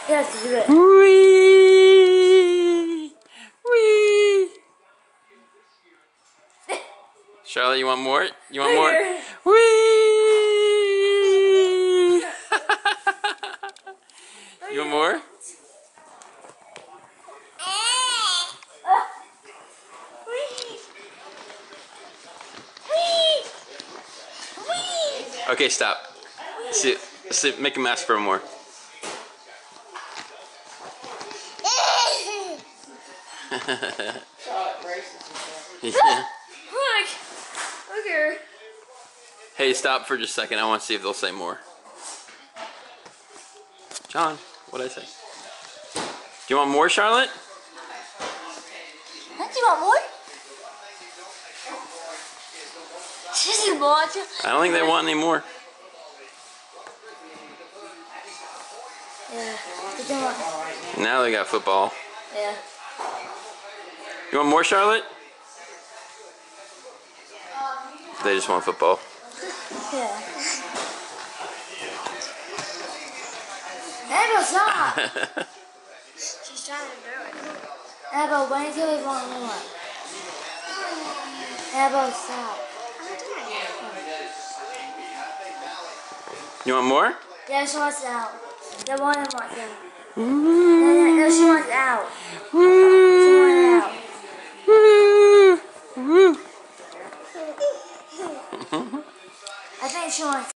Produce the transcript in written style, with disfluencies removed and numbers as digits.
have to do it. Wee! Wee! Charlotte, you want more? You want more? Wee! You want more? Okay, stop. See, make him ask for more. Yeah. Look here. Hey, stop for just a second. I want to see if they'll say more. John, what'd I say? Do you want more, Charlotte? Do you want more? This is more. I don't think they want any more. Yeah. They want. Now they got football. Yeah. You want more, Charlotte? They just want football. Yeah. Abel, stop! She's trying to do it. Abel, wait until we want more. Abel, stop. You want more? Yeah, she wants out. They want him like that.